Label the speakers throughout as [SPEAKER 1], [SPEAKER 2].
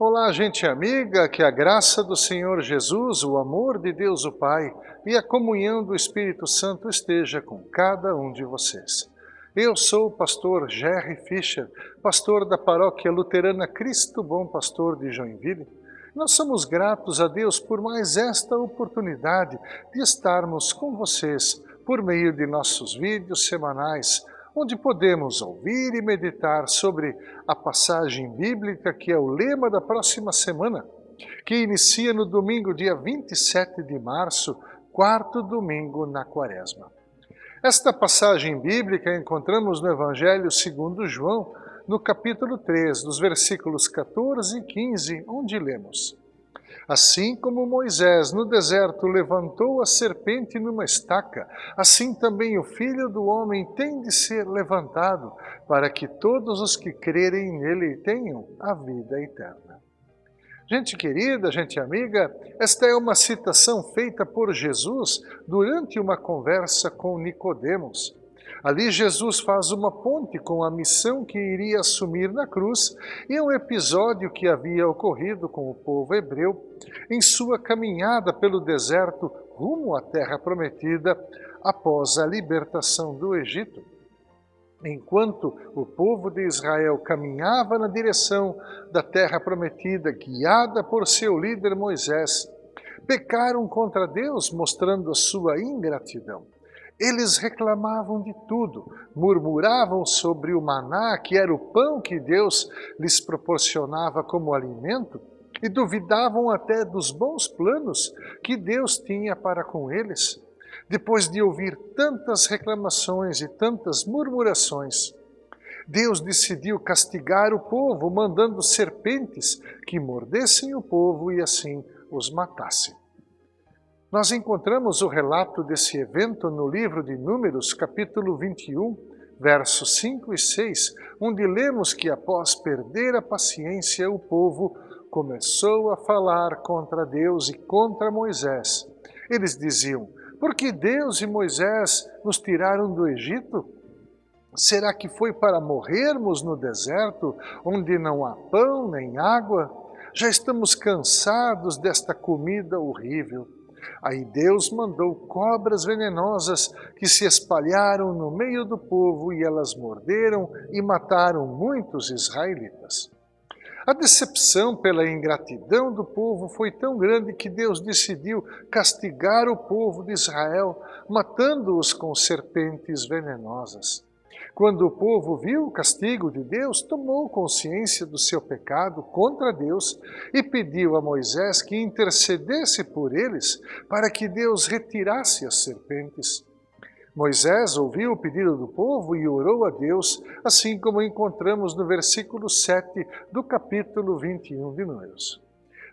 [SPEAKER 1] Olá, gente amiga, que a graça do Senhor Jesus, o amor de Deus o Pai e a comunhão do Espírito Santo esteja com cada um de vocês. Eu sou o pastor Jerry Fischer, pastor da paróquia luterana Cristo Bom Pastor de Joinville. Nós somos gratos a Deus por mais esta oportunidade de estarmos com vocês por meio de nossos vídeos semanais, onde podemos ouvir e meditar sobre a passagem bíblica que é o lema da próxima semana, que inicia no domingo, dia 27 de março, quarto domingo na Quaresma. Esta passagem bíblica encontramos no Evangelho segundo João, no capítulo 3, dos versículos 14 e 15, onde lemos: Assim como Moisés no deserto levantou a serpente numa estaca, assim também o Filho do Homem tem de ser levantado, para que todos os que crerem nele tenham a vida eterna. Gente querida, gente amiga, esta é uma citação feita por Jesus durante uma conversa com Nicodemos. Ali Jesus faz uma ponte com a missão que iria assumir na cruz e um episódio que havia ocorrido com o povo hebreu em sua caminhada pelo deserto rumo à terra prometida após a libertação do Egito. Enquanto o povo de Israel caminhava na direção da terra prometida, guiada por seu líder Moisés, pecaram contra Deus, mostrando a sua ingratidão. Eles reclamavam de tudo, murmuravam sobre o maná, que era o pão que Deus lhes proporcionava como alimento, e duvidavam até dos bons planos que Deus tinha para com eles. Depois de ouvir tantas reclamações e tantas murmurações, Deus decidiu castigar o povo, mandando serpentes que mordessem o povo e assim os matassem. Nós encontramos o relato desse evento no livro de Números, capítulo 21, versos 5 e 6, onde lemos que após perder a paciência, o povo começou a falar contra Deus e contra Moisés. Eles diziam: por que Deus e Moisés nos tiraram do Egito? Será que foi para morrermos no deserto, onde não há pão nem água? Já estamos cansados desta comida horrível. Aí Deus mandou cobras venenosas que se espalharam no meio do povo e elas morderam e mataram muitos israelitas. A decepção pela ingratidão do povo foi tão grande que Deus decidiu castigar o povo de Israel, matando-os com serpentes venenosas. Quando o povo viu o castigo de Deus, tomou consciência do seu pecado contra Deus e pediu a Moisés que intercedesse por eles para que Deus retirasse as serpentes. Moisés ouviu o pedido do povo e orou a Deus, assim como encontramos no versículo 7 do capítulo 21 de Números.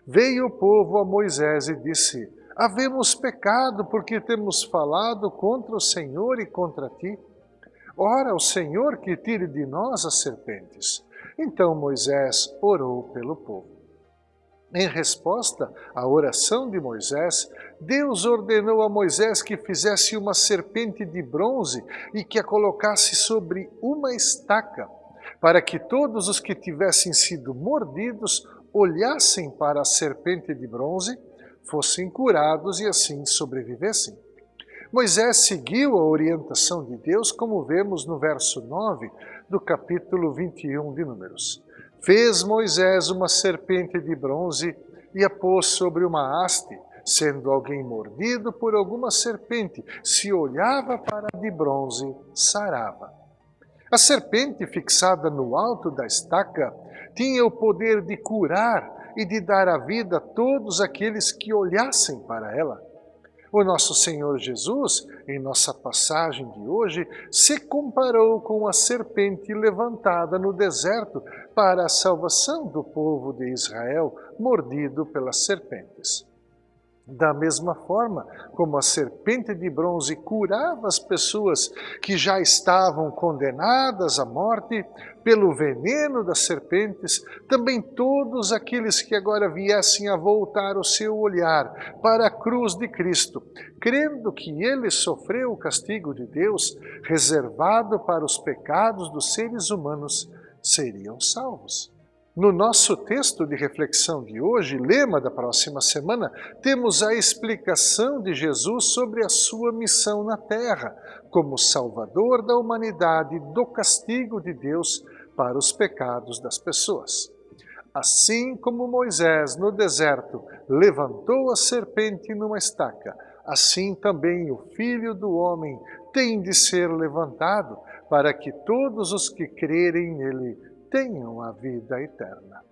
[SPEAKER 1] Veio o povo a Moisés e disse: havemos pecado porque temos falado contra o Senhor e contra ti. Ora, o Senhor que tire de nós as serpentes. Então Moisés orou pelo povo. Em resposta à oração de Moisés, Deus ordenou a Moisés que fizesse uma serpente de bronze e que a colocasse sobre uma estaca, para que todos os que tivessem sido mordidos olhassem para a serpente de bronze, fossem curados e assim sobrevivessem. Moisés seguiu a orientação de Deus, como vemos no verso 9 do capítulo 21 de Números. Fez Moisés uma serpente de bronze e a pôs sobre uma haste, sendo alguém mordido por alguma serpente, se olhava para a de bronze, sarava. A serpente, fixada no alto da estaca, tinha o poder de curar e de dar a vida a todos aqueles que olhassem para ela. O nosso Senhor Jesus, em nossa passagem de hoje, se comparou com a serpente levantada no deserto para a salvação do povo de Israel, mordido pelas serpentes. Da mesma forma como a serpente de bronze curava as pessoas que já estavam condenadas à morte pelo veneno das serpentes, também todos aqueles que agora viessem a voltar o seu olhar para a cruz de Cristo, crendo que ele sofreu o castigo de Deus reservado para os pecados dos seres humanos, seriam salvos. No nosso texto de reflexão de hoje, lema da próxima semana, temos a explicação de Jesus sobre a sua missão na Terra, como Salvador da humanidade do castigo de Deus para os pecados das pessoas. Assim como Moisés no deserto levantou a serpente numa estaca, assim também o Filho do Homem tem de ser levantado, para que todos os que crerem nele tenham a vida eterna.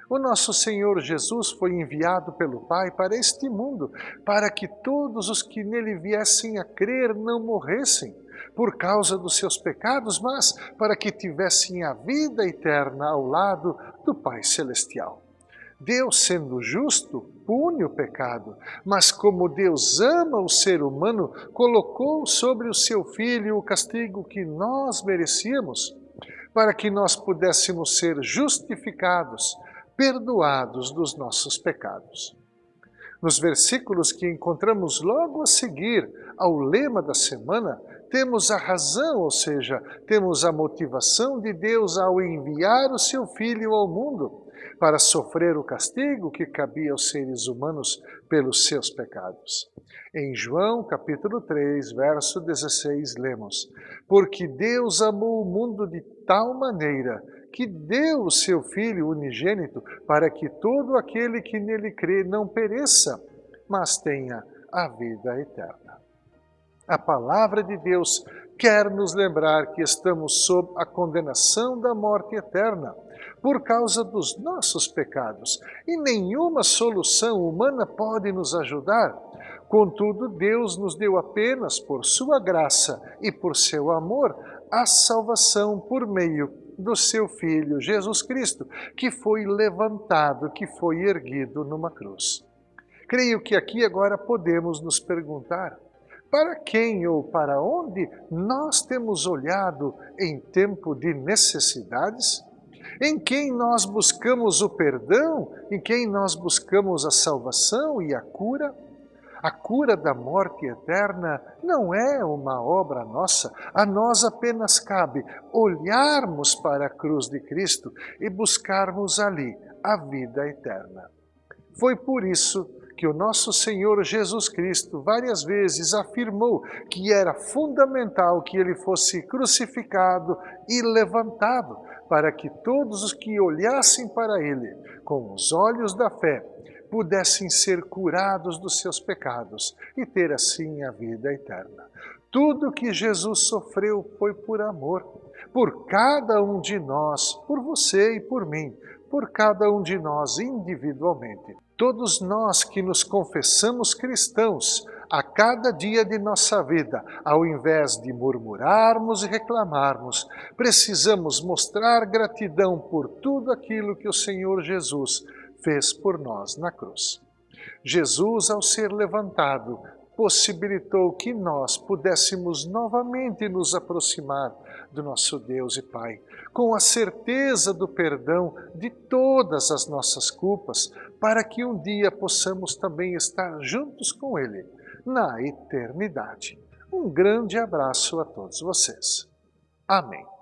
[SPEAKER 1] O nosso Senhor Jesus foi enviado pelo Pai para este mundo, para que todos os que nele viessem a crer não morressem por causa dos seus pecados, mas para que tivessem a vida eterna ao lado do Pai Celestial. Deus, sendo justo, pune o pecado, mas como Deus ama o ser humano, colocou sobre o seu Filho o castigo que nós merecíamos, para que nós pudéssemos ser justificados, perdoados dos nossos pecados. Nos versículos que encontramos logo a seguir ao lema da semana, temos a razão, ou seja, temos a motivação de Deus ao enviar o seu Filho ao mundo para sofrer o castigo que cabia aos seres humanos pelos seus pecados. Em João, capítulo 3, verso 16, lemos: Porque Deus amou o mundo de tal maneira que deu o seu Filho unigênito para que todo aquele que nele crê não pereça, mas tenha a vida eterna. A palavra de Deus quer nos lembrar que estamos sob a condenação da morte eterna por causa dos nossos pecados, e nenhuma solução humana pode nos ajudar. Contudo, Deus nos deu apenas por sua graça e por seu amor a salvação por meio do seu Filho Jesus Cristo, que foi levantado, que foi erguido numa cruz. Creio que aqui agora podemos nos perguntar: para quem ou para onde nós temos olhado em tempo de necessidades? Em quem nós buscamos o perdão? Em quem nós buscamos a salvação e a cura? A cura da morte eterna não é uma obra nossa, a nós apenas cabe olharmos para a cruz de Cristo e buscarmos ali a vida eterna. Foi por isso que o nosso Senhor Jesus Cristo várias vezes afirmou que era fundamental que ele fosse crucificado e levantado, para que todos os que olhassem para ele com os olhos da fé pudessem ser curados dos seus pecados e ter assim a vida eterna. Tudo que Jesus sofreu foi por amor, por cada um de nós, por você e por mim, por cada um de nós individualmente. Todos nós que nos confessamos cristãos, a cada dia de nossa vida, ao invés de murmurarmos e reclamarmos, precisamos mostrar gratidão por tudo aquilo que o Senhor Jesus fez por nós na cruz. Jesus, ao ser levantado, possibilitou que nós pudéssemos novamente nos aproximar do nosso Deus e Pai, com a certeza do perdão de todas as nossas culpas, para que um dia possamos também estar juntos com Ele na eternidade. Um grande abraço a todos vocês. Amém.